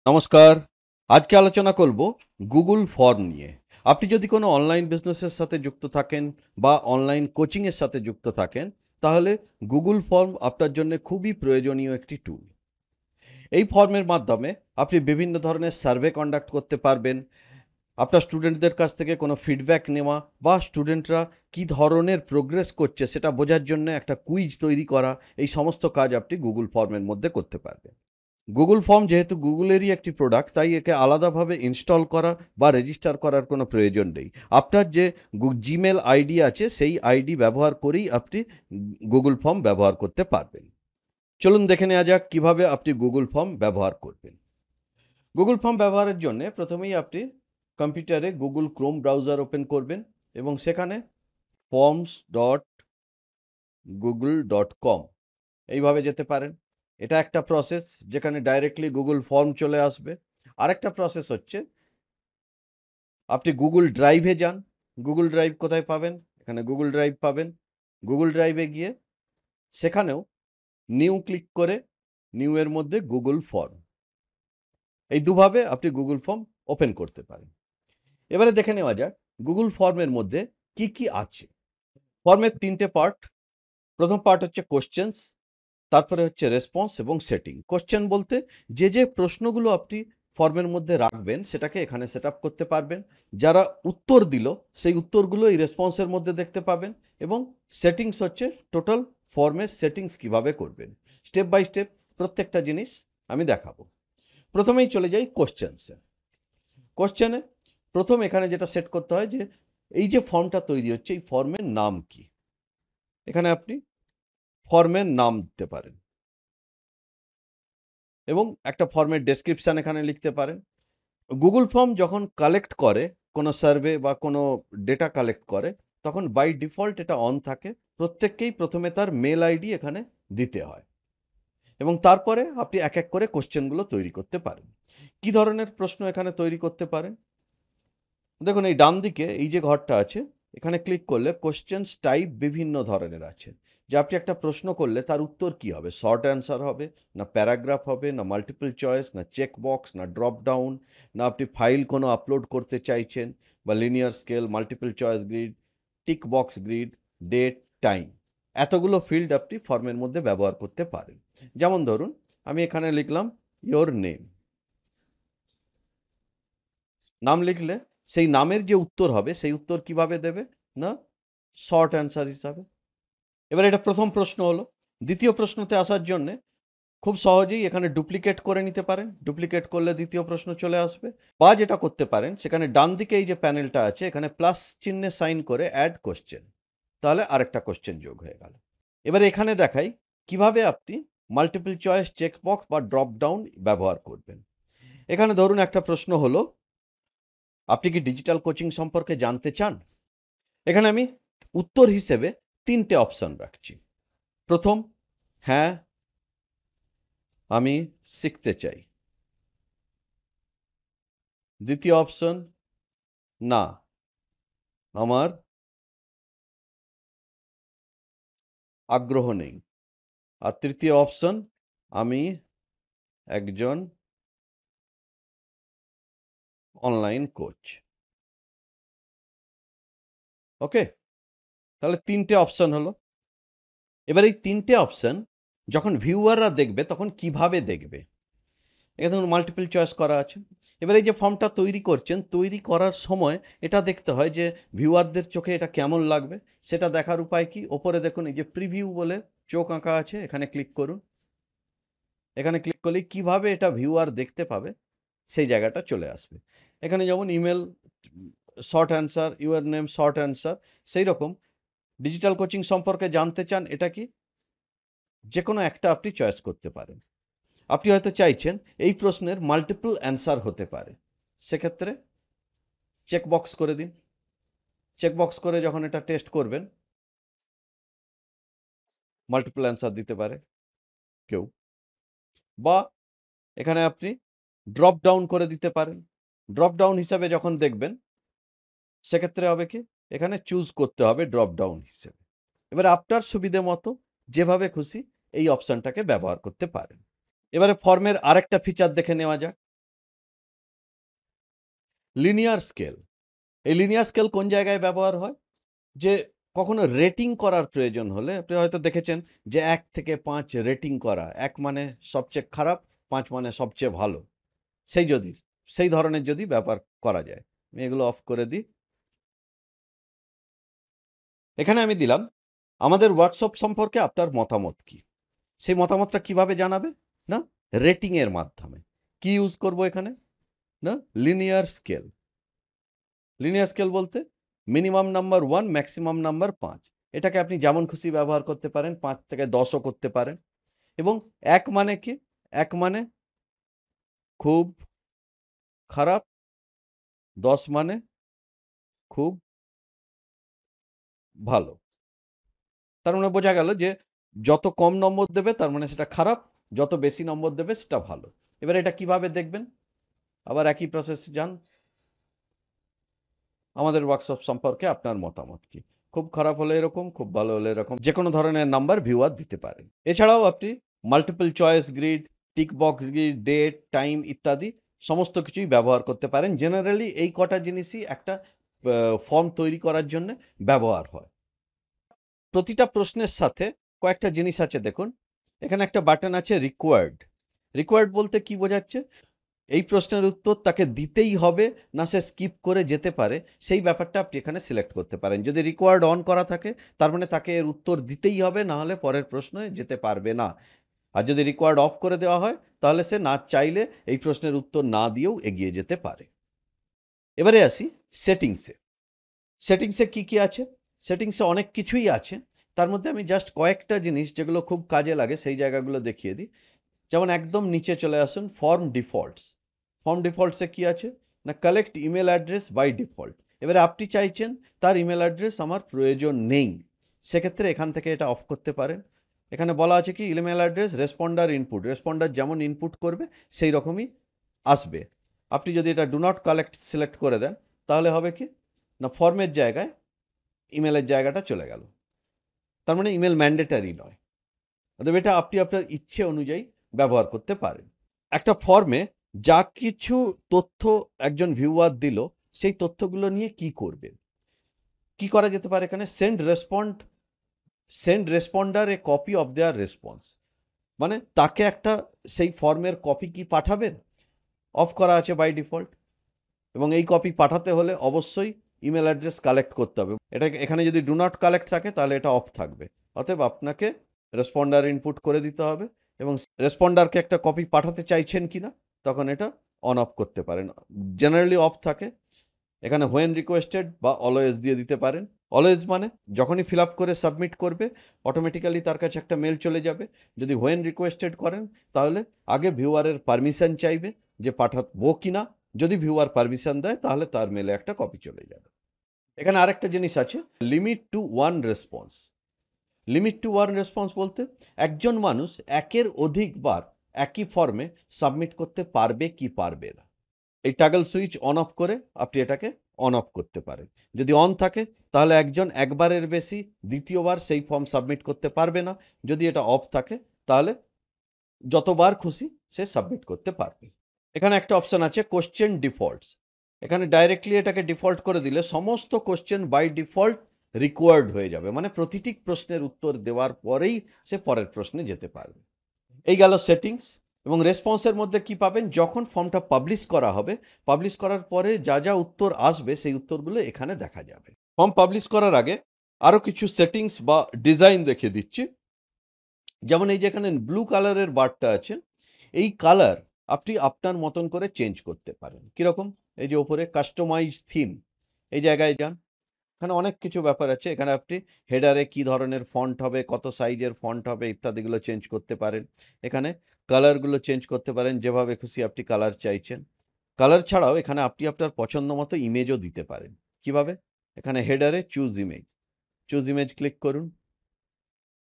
নমস্কার। আজকে আলোচনা করব গুগল ফর্ম নিয়ে। আপনি যদি কোনো অনলাইন বিজনেসের সাথে যুক্ত থাকেন বা অনলাইন কোচিংয়ের সাথে যুক্ত থাকেন, তাহলে গুগল ফর্ম আপনার জন্য খুবই প্রয়োজনীয় একটি টুল। এই ফর্মের মাধ্যমে আপনি বিভিন্ন ধরনের সার্ভে কন্ডাক্ট করতে পারবেন। আপনার স্টুডেন্টদের কাছ থেকে কোনো ফিডব্যাক নেওয়া বা স্টুডেন্টরা কী ধরনের প্রোগ্রেস করছে সেটা বোঝার জন্য একটা কুইজ তৈরি করা, এই সমস্ত কাজ আপনি গুগল ফর্মের মধ্যে করতে পারবেন। গুগল ফর্ম যেহেতু গুগলেরই একটি প্রোডাক্ট, তাই একে আলাদাভাবে ইনস্টল করা বা রেজিস্টার করার কোনো প্রয়োজন নেই। আপনার যে জিমেল আইডি আছে সেই আইডি ব্যবহার করেই আপনি গুগল ফর্ম ব্যবহার করতে পারবেন। চলুন দেখে নেওয়া যাক কিভাবে আপনি গুগল ফর্ম ব্যবহার করবেন। গুগল ফর্ম ব্যবহারের জন্য প্রথমেই আপনি কম্পিউটারে গুগল ক্রোম ব্রাউজার ওপেন করবেন এবং সেখানে forms.google.com এইভাবে যেতে পারেন। এটা একটা প্রসেস, যেখানে ডাইরেক্টলি গুগল ফর্ম চলে আসবে। আরেকটা প্রসেস হচ্ছে আপনি গুগল ড্রাইভে যান। গুগল ড্রাইভ কোথায় পাবেন? এখানে গুগল ড্রাইভ পাবেন। গুগল ড্রাইভে গিয়ে সেখানেও নিউ ক্লিক করে নিউ এর মধ্যে গুগল ফর্ম, এই দুভাবে আপনি গুগল ফর্ম ওপেন করতে পারেন। এবারে দেখে নেওয়া যাক গুগল ফর্মের মধ্যে কি কি আছে। ফর্মের তিনটে পার্ট। প্রথম পার্ট হচ্ছে কোশ্চেন্স, তারপরে হচ্ছে রেসপন্স এবং সেটিং। কোশ্চেন বলতে যে প্রশ্নগুলো আপনি ফর্মের মধ্যে রাখবেন সেটাকে এখানে সেট আপ করতে পারবেন। যারা উত্তর দিল সেই উত্তরগুলো এই রেসপন্সের মধ্যে দেখতে পাবেন। এবং সেটিংস হচ্ছে টোটাল ফর্মের সেটিংস কিভাবে করবেন, স্টেপ বাই স্টেপ প্রত্যেকটা জিনিস আমি দেখাবো। প্রথমেই চলে যাই কোশ্চেন্সে। কোশ্চেনে প্রথম এখানে যেটা সেট করতে হয় যে এই যে ফর্মটা তৈরি হচ্ছে এই ফর্মের নাম কি। এখানে আপনি ফর্মের নাম দিতে পারেন এবং একটা ফর্মের ডেসক্রিপশন এখানে লিখতে পারেন। গুগল ফর্ম যখন কালেক্ট করে কোনো সার্ভে বা কোনো ডেটা কালেক্ট করে, তখন বাই ডিফল্ট এটা অন থাকে। প্রত্যেককেই প্রথমে তার মেল আইডি এখানে দিতে হয় এবং তারপরে আপনি এক এক করে কোশ্চেনগুলো তৈরি করতে পারেন। কি ধরনের প্রশ্ন এখানে তৈরি করতে পারেন? দেখুন এই ডান দিকে এই যে ঘরটা আছে, এখানে ক্লিক করলে কোশ্চেন্স টাইপ বিভিন্ন ধরনের আছে। যে আপনি একটা প্রশ্ন করলে তার উত্তর কি হবে, শর্ট অ্যান্সার হবে, না প্যারাগ্রাফ হবে, না মাল্টিপল চয়েস, না চেক বক্স, না ড্রপ ডাউন, না আপনি ফাইল কোনো আপলোড করতে চাইছেন, বা linear scale, multiple choice grid, tick box grid, date, time. এতগুলো ফিল্ড আপনি ফর্মের মধ্যে ব্যবহার করতে পারেন। যেমন ধরুন আমি এখানে লিখলাম ইয়োর নেম। নাম লিখলে সেই নামের যে উত্তর হবে সেই উত্তর কিভাবে দেবে, না শর্ট অ্যান্সার হিসাবে। এবার এটা প্রথম প্রশ্ন হলো। দ্বিতীয় প্রশ্নতে আসার জন্যে খুব সহজেই এখানে ডুপ্লিকেট করে নিতে পারেন। ডুপ্লিকেট করলে দ্বিতীয় প্রশ্ন চলে আসবে। বা যেটা করতে পারেন, সেখানে ডান দিকে এই যে প্যানেলটা আছে এখানে প্লাস চিহ্নে সাইন করে অ্যাড কোশ্চেন, তাহলে আরেকটা কোশ্চেন যোগ হয়ে গেল। এবার এখানে দেখাই কিভাবে আপনি মাল্টিপল চয়েস, চেকবক্স বা ড্রপ ডাউন ব্যবহার করবেন। এখানে ধরুন একটা প্রশ্ন হলো, আপনি কি ডিজিটাল কোচিং সম্পর্কে জানতে চান? এখানে আমি উত্তর হিসেবে তিনটে অপশন রাখছি। প্রথম, হ্যাঁ আমি শিখতে চাই। দ্বিতীয় অপশন, না আমার আগ্রহ নেই। আর তৃতীয় অপশন, আমি একজন অনলাইন কোচ। ওকে, তাহলে তিনটে অপশন হলো। এবার এই তিনটে অপশন যখন ভিউয়াররা দেখবে তখন কিভাবে দেখবে? এখানে ধরুন মাল্টিপল চয়েস করা আছে। এবার এই যে ফর্মটা তৈরি করছেন, তৈরি করার সময় এটা দেখতে হয় যে ভিউয়ারদের চোখে এটা কেমন লাগবে। সেটা দেখার উপায় কি? ওপরে দেখুন এই যে প্রিভিউ বলে চোখ আঁকা আছে, এখানে ক্লিক করুন। এখানে ক্লিক করলেই কীভাবে এটা ভিউয়ার দেখতে পাবে সেই জায়গাটা চলে আসবে। এখানে যেমন email short answer, your name short answer, সেই রকম ডিজিটাল কোচিং সম্পর্কে জানতে চান, এটা কি যে কোনো একটা আপনি চয়েস করতে পারেন। আপনি হয়তো চাইছেন এই প্রশ্নের মাল্টিপল অ্যান্সার হতে পারে, সেক্ষেত্রে চেকবক্স করে দিন। চেকবক্স করে যখন এটা টেস্ট করবেন, মাল্টিপল অ্যান্সার দিতে পারে কেউ। বা এখানে আপনি ড্রপ ডাউন করে দিতে পারেন। ড্রপ ডাউন হিসাবে যখন দেখবেন, সেক্ষেত্রে হবে কি, এখানে চুজ করতে হবে ড্রপ ডাউন হিসেবে। এবার আপনার সুবিধে মতো যেভাবে খুশি এই অপশানটাকে ব্যবহার করতে পারেন। এবারে ফর্মের আরেকটা ফিচার দেখে নেওয়া যাক। Linear scale. এই লিনিয়ার স্কেল কোন জায়গায় ব্যবহার হয়? যে কখনো রেটিং করার প্রয়োজন হলে আপনি হয়তো দেখেছেন যে ১ থেকে ৫ রেটিং করা। ১ মানে সবচেয়ে খারাপ, ৫ মানে সবচেয়ে ভালো। সেই ধরনের যদি ব্যাপার করা যায়। আমি এগুলো অফ করে দিই। এখানে আমি দিলাম আমাদের ওয়ার্কশপ সম্পর্কে আপনার মতামত কি? সেই মতামতটা কিভাবে জানাবে? না রেটিং এর মাধ্যমে। কি ইউজ করব এখানে? না লিনিয়ার স্কেল। লিনিয়ার স্কেল বলতে মিনিমাম নাম্বার 1 ম্যাক্সিমাম নাম্বার 5। এটাকে আপনি যেমন খুশি ব্যবহার করতে পারেন, 5 থেকে 10 ও করতে পারেন। এবং ১ মানে কি? ১ মানে খুব খারাপ, 10 মানে খুব ভালো। তার মানে বোঝা গেল যে যত কম নম্বর দেবে তার মানে সেটা খারাপ, যত বেশি নম্বর দেবে সেটা ভালো। এবার এটা কিভাবে দেখবেন? আবার একই প্রসেস যান। আমাদের ওয়ার্কশপ সম্পর্কে আপনার মতামত কি? খুব খারাপ হলে এরকম, খুব ভালো হলে এরকম। যেকোনো ধরনের নাম্বার ভিউয়ার দিতে পারেন। এছাড়াও আপনি multiple choice grid, tick box grid, date, time ইত্যাদি সমস্ত কিছুই ব্যবহার করতে পারেন। জেনারেলি এই কটা জিনিসই একটা ফর্ম তৈরি করার জন্য ব্যবহার হয়। প্রতিটা প্রশ্নের সাথে কয়েকটা জিনিস আছে দেখুন। এখানে একটা বাটন আছে রিকোয়ার্ড। রিকোয়ার্ড বলতে কি বোঝাচ্ছে? এই প্রশ্নের উত্তর তাকে দিতেই হবে না সে স্কিপ করে যেতে পারে, সেই ব্যাপারটা আপনি এখানে সিলেক্ট করতে পারেন। যদি রিকোয়ার্ড অন করা থাকে তার মানে তাকে এর উত্তর দিতেই হবে, না হলে পরের প্রশ্নে যেতে পারবে না। আর যদি রিকোয়ার্ড অফ করে দেওয়া হয় তাহলে সে না চাইলে এই প্রশ্নের উত্তর না দিয়েও এগিয়ে যেতে পারে। এবারে আসি সেটিংসে। সেটিংসে কি কি আছে? সেটিংসে অনেক কিছুই আছে। তার মধ্যে আমি জাস্ট কয়েকটা জিনিস যেগুলো খুব কাজে লাগে সেই জায়গাগুলো দেখিয়ে দিই। যেমন একদম নিচে চলে আসুন ফর্ম ডিফল্টস। ফর্ম ডিফল্টসে কি আছে? না collect email address by default. এবারে আপনি চাইছেন তার ইমেল অ্যাড্রেস আমার প্রয়োজন নেই, সেক্ষেত্রে এখান থেকে এটা অফ করতে পারেন। এখানে বলা আছে কি email address responder input, responder যেমন ইনপুট করবে সেই রকমই আসবে। আপনি যদি এটা ডু নট কালেক্ট সিলেক্ট করে দেন তাহলে হবে কি না ফর্মের জায়গায় ইমেলের জায়গাটা চলে গেল। তার মানে ইমেল ম্যান্ডেটারি নয়। অতএব এটা আপনি আপনার ইচ্ছে অনুযায়ী ব্যবহার করতে পারেন। একটা ফর্মে যা কিছু তথ্য একজন ভিউয়ার দিল সেই তথ্যগুলো নিয়ে কি করবে? কি করা যেতে পারে এখানে? Send responder A copy of their response. মানে তাকে একটা সেই ফর্মের কপি কি পাঠাবেন? অফ করা আছে বাই ডিফল্ট। এবং এই কপি পাঠাতে হলে অবশ্যই ইমেল অ্যাড্রেস কালেক্ট করতে হবে। এটা এখানে যদি ডু নট কালেক্ট থাকে তাহলে এটা অফ থাকবে। অতএব আপনাকে রেসপন্ডার ইনপুট করে দিতে হবে এবং রেসপন্ডারকে একটা কপি পাঠাতে চাইছেন কিনা তখন এটা অন অফ করতে পারেন। জেনারেলি অফ থাকে। এখানে হোয়েন রিকোয়েস্টেড বা অলওয়েজ দিয়ে দিতে পারেন। অলওয়েজ মানে যখনই ফিল আপ করে সাবমিট করবে অটোমেটিক্যালি তার কাছে একটা মেল চলে যাবে। যদি হোয়েন রিকোয়েস্টেড করেন তাহলে আগে ভিউয়ারের পারমিশন চাইবে যে পাঠাবো কিনা। যদি ভিউয়ার পারমিশন দেয় তাহলে তার মেলে একটা কপি চলে যাবে। এখানে আরেকটা জিনিস আছে limit to one response. Limit to one response বলতে একজন মানুষ একের অধিকবার একই ফর্মে সাবমিট করতে পারবে কি পারবে না। এই টাগল সুইচ অন অফ করে আপনি এটাকে অন অফ করতে পারেন। যদি অন থাকে তাহলে একজন একবারের বেশি দ্বিতীয়বার সেই ফর্ম সাবমিট করতে পারবে না। যদি এটা অফ থাকে তাহলে যতবার খুশি সে সাবমিট করতে পারবে। এখানে একটা অপশান আছে কোশ্চেন ডিফল্টস। এখানে ডাইরেক্টলি এটাকে ডিফল্ট করে দিলে সমস্ত কোশ্চেন বাই ডিফল্ট রিকোয়ার্ড হয়ে যাবে, মানে প্রতিটি প্রশ্নের উত্তর দেওয়ার পরেই সে পরের প্রশ্নে যেতে পারবে। এই গেল সেটিংস। এবং রেসপন্সের মধ্যে কি পাবেন? যখন ফর্মটা পাবলিশ করা হবে, পাবলিশ করার পরে যা যা উত্তর আসবে সেই উত্তরগুলো এখানে দেখা যাবে। ফর্ম পাবলিশ করার আগে আরও কিছু সেটিংস বা ডিজাইন দেখিয়ে দিচ্ছি। যেমন এই যে এখানে ব্লু কালারের বারটা আছে, এই কালার আপনি আপনার মতন করে চেঞ্জ করতে পারেন। কীরকম? এই যে ওপরে কাস্টমাইজ থিম, এই জায়গায় যান। এখানে অনেক কিছু ব্যাপার আছে। এখানে আপনি হেডারে কি ধরনের ফন্ট হবে, কত সাইজের ফন্ট হবে ইত্যাদিগুলো চেঞ্জ করতে পারেন। এখানে কালারগুলো চেঞ্জ করতে পারেন, যেভাবে খুশি আপনি কালার চাইছেন। কালার ছাড়াও এখানে আপনি আপনার পছন্দ মতো ইমেজও দিতে পারেন। কিভাবে? এখানে হেডারে choose image, choose image click করুন।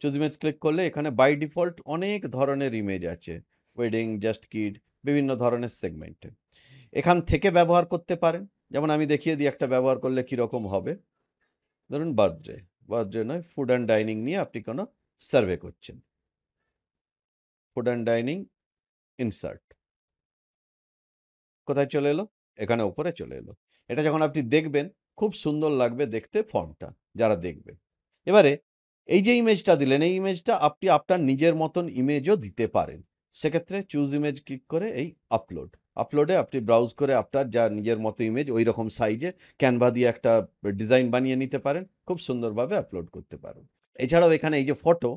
চুজ ইমেজ ক্লিক করলে এখানে বাই ডিফল্ট অনেক ধরনের ইমেজ আছে, ওয়েডিং, জাস্ট কিড, বিভিন্ন ধরনের সেগমেন্টে। এখান থেকে ব্যবহার করতে পারেন। যেমন আমি দেখিয়ে দিই একটা ব্যবহার করলে কীরকম হবে। ধরুন বার্থডে নয়, ফুড অ্যান্ড ডাইনিং নিয়ে আপনি কোনো সার্ভে করছেন। ফুড অ্যান্ড ডাইনিং ইনসার্ট, কোথায় চলে এলো? এখানে উপরে চলে এলো। এটা যখন আপনি দেখবেন খুব সুন্দর লাগবে দেখতে ফর্মটা যারা দেখবে। এবারে এই যে ইমেজটা দিলেন এই ইমেজটা আপনি আপনার নিজের মতন ইমেজও দিতে পারেন। সেক্ষেত্রে চুজ ইমেজ ক্লিক করে এই আপলোড। আপলোডে আপনি ব্রাউজ করে আপনার যা নিজের মতো ইমেজ ঐরকম সাইজে ক্যানভা দিয়ে একটা ডিজাইন বানিয়ে নিতে পারেন। খুব সুন্দরভাবে আপলোড করতে পারেন। এছাড়াও এখানে এই যে ফটো,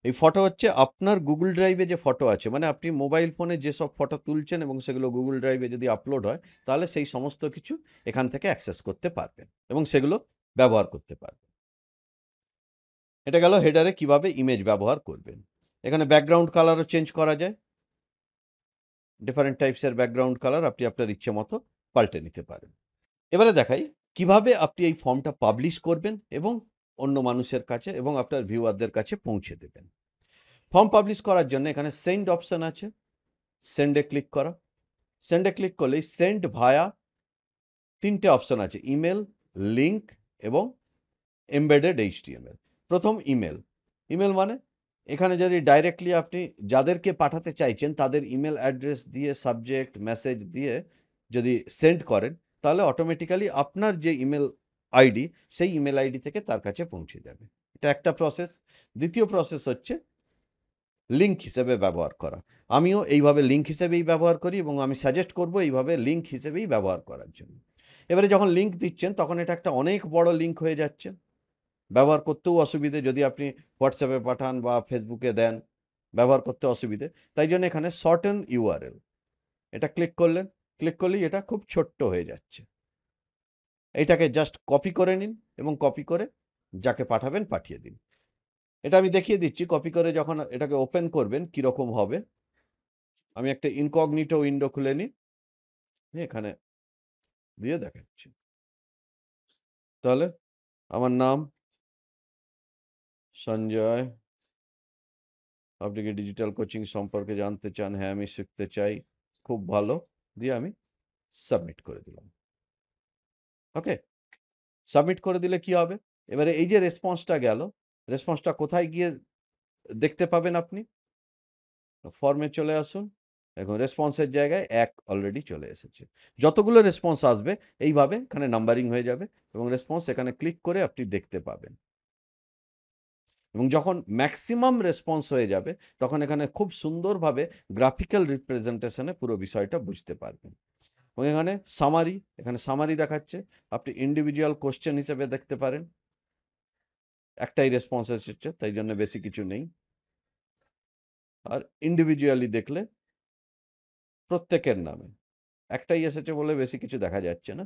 এই ফটো হচ্ছে আপনার গুগল ড্রাইভে যে ফটো আছে মানে আপনি মোবাইল ফোনে যেসব ফটো তুলছেন এবং সেগুলো গুগল ড্রাইভে যদি আপলোড হয় তাহলে সেই সমস্ত কিছু এখান থেকে অ্যাক্সেস করতে পারবেন এবং সেগুলো ব্যবহার করতে পারবেন। এটা গেল হেডারে কিভাবে ইমেজ ব্যবহার করবেন। এখানে ব্যাকগ্রাউন্ড কালারও চেঞ্জ করা যায়। ডিফারেন্ট টাইপসের ব্যাকগ্রাউন্ড কালার আপনি আপনার ইচ্ছে মতো পাল্টে নিতে পারেন। এবারে দেখাই কিভাবে আপনি এই ফর্মটা পাবলিশ করবেন এবং অন্য মানুষের কাছে এবং আপনার ভিউয়ারদের কাছে পৌঁছে দেবেন। ফর্ম পাবলিশ করার জন্য এখানে সেন্ড অপশন আছে, সেন্ডে ক্লিক করা। সেন্ডে ক্লিক করলেই সেন্ড ভায়া ৩টে অপশন আছে, ইমেল, লিঙ্ক এবং এমবেডেড এইচটিএমএল। প্রথম ইমেল। ইমেল মানে এখানে যদি ডাইরেক্টলি আপনি যাদেরকে পাঠাতে চাইছেন তাদের ইমেল অ্যাড্রেস দিয়ে সাবজেক্ট মেসেজ দিয়ে যদি সেন্ড করেন তাহলে অটোমেটিক্যালি আপনার যে ইমেল আইডি সেই ইমেল আইডি থেকে তার কাছে পৌঁছে যাবে। এটা একটা প্রসেস। দ্বিতীয় প্রসেস হচ্ছে লিঙ্ক হিসেবে ব্যবহার করা। আমিও এইভাবে লিঙ্ক হিসেবেই ব্যবহার করি এবং আমি সাজেস্ট করব এইভাবে লিঙ্ক হিসেবেই ব্যবহার করার জন্য। এবারে যখন লিঙ্ক দিচ্ছেন তখন এটা একটা অনেক বড় লিঙ্ক হয়ে যাচ্ছে, ব্যবহার করতেও অসুবিধে। যদি আপনি হোয়াটসঅ্যাপে পাঠান বা ফেসবুকে দেন ব্যবহার করতে অসুবিধে। তাই জন্য এখানে শর্টেন ইউআরএল এটা ক্লিক করলেন, ক্লিক করলেই এটা খুব ছোট্ট হয়ে যাচ্ছে। এইটাকে জাস্ট কপি করে নিন এবং কপি করে যাকে পাঠাবেন পাঠিয়ে দিন। এটা আমি দেখিয়ে দিচ্ছি কপি করে যখন এটাকে ওপেন করবেন কীরকম হবে। আমি একটা ইনকগনিটো উইন্ডো খুলে নিই, এখানে দিয়ে দেখাচ্ছি। তাহলে আমার নাম সঞ্জয়, আপনি কি ডিজিটাল কোচিং সম্পর্কে জানতে চান? হ্যাঁ আমি শিখতে চাই, খুব ভালো, দিয়ে আমি সাবমিট করে দিলাম। ওকে, সাবমিট করে দিলে কি হবে, এবারে এই যে রেসপন্সটা গেল, রেসপন্সটা কোথায় গিয়ে দেখতে পাবেন আপনি? ফর্মে চলে আসুন, এখন রেসপন্সের জায়গায় ১ অলরেডি চলে এসেছে। যতগুলো রেসপন্স আসবে এইভাবে এখানে নাম্বারিং হয়ে যাবে এবং রেসপন্স এখানে ক্লিক করে আপনি দেখতে পাবেন এবং যখন ম্যাক্সিমাম রেসপন্স হয়ে যাবে তখন এখানে খুব সুন্দরভাবে গ্রাফিক্যাল রিপ্রেজেন্টেশনে পুরো বিষয়টা বুঝতে পারবেন এবং এখানে সামারি দেখাচ্ছে। আপনি ইন্ডিভিজুয়াল কোশ্চেন হিসেবে দেখতে পারেন, একটাই রেসপন্স এসেছে তাই জন্য বেশি কিছু নেই। আর ইন্ডিভিজুয়ালি দেখলে প্রত্যেকের নামে একটাই এসেছে বলে বেশি কিছু দেখা যাচ্ছে না।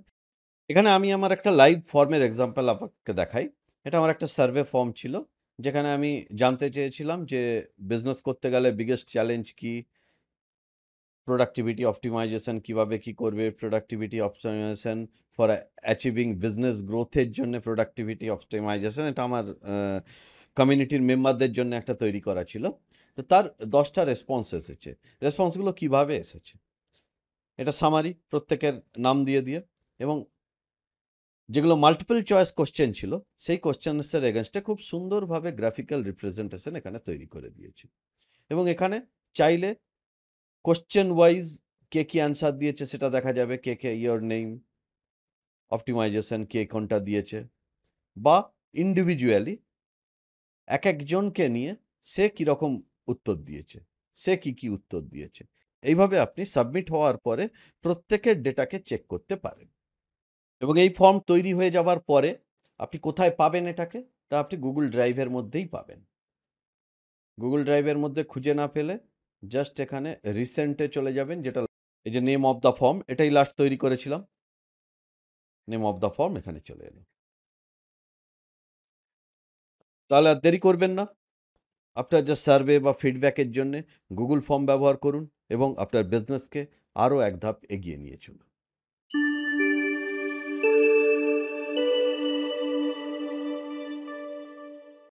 এখানে আমি আমার একটা লাইভ ফর্মের এক্সাম্পল আপনাকে দেখাই। এটা আমার একটা সার্ভে ফর্ম ছিল যেখানে আমি জানতে চেয়েছিলাম যে বিজনেস করতে গেলে বিগেস্ট চ্যালেঞ্জ কি, প্রোডাক্টিভিটি অপটিমাইজেশন কিভাবে কি করবে, productivity optimization for achieving business গ্রোথের জন্য প্রোডাক্টিভিটি অপটিমাইজেশন, এটা আমার কমিউনিটির মেম্বারদের জন্য একটা তৈরি করা ছিল। তো তার 10টা রেসপন্স এসেছে। রেসপন্সগুলো কিভাবে এসেছে, এটা সামারি প্রত্যেকের নাম দিয়ে দিয়ে এবং যেগুলো মাল্টিপল চয়েস কোশ্চেন ছিল সেই কোশ্চেন্সের এগেনস্টে খুব সুন্দরভাবে গ্রাফিক্যাল রিপ্রেজেন্টেশন এখানে তৈরি করে দিয়েছে এবং এখানে চাইলে কোশ্চেন ওয়াইজ কে কি অ্যান্সার দিয়েছে সেটা দেখা যাবে, কে কে ইয়োর নেম অপটিমাইজেশন কে কোনটা দিয়েছে, বা ইন্ডিভিজুয়ালি এক একজনকে নিয়ে সে কীরকম উত্তর দিয়েছে, সে কি কি উত্তর দিয়েছে। এইভাবে আপনি সাবমিট হওয়ার পরে প্রত্যেকের ডেটাকে চেক করতে পারেন এবং এই ফর্ম তৈরি হয়ে যাওয়ার পরে আপনি কোথায় পাবেন এটাকে, তা আপনি গুগল ড্রাইভের মধ্যেই পাবেন। গুগল ড্রাইভের মধ্যে খুঁজে না পেলে জাস্ট এখানে রিসেন্টে চলে যাবেন, যেটা এই যে নেম অফ দ্য ফর্ম এটাই লাস্ট তৈরি করেছিলাম, নেম অফ দ্য ফর্ম এখানে চলে এলো। তাহলে আর দেরি করবেন না, আপনার যা সার্ভে বা ফিডব্যাকের জন্য গুগল ফর্ম ব্যবহার করুন এবং আপনার বিজনেসকে আরও এক ধাপ এগিয়ে নিয়ে চলুন।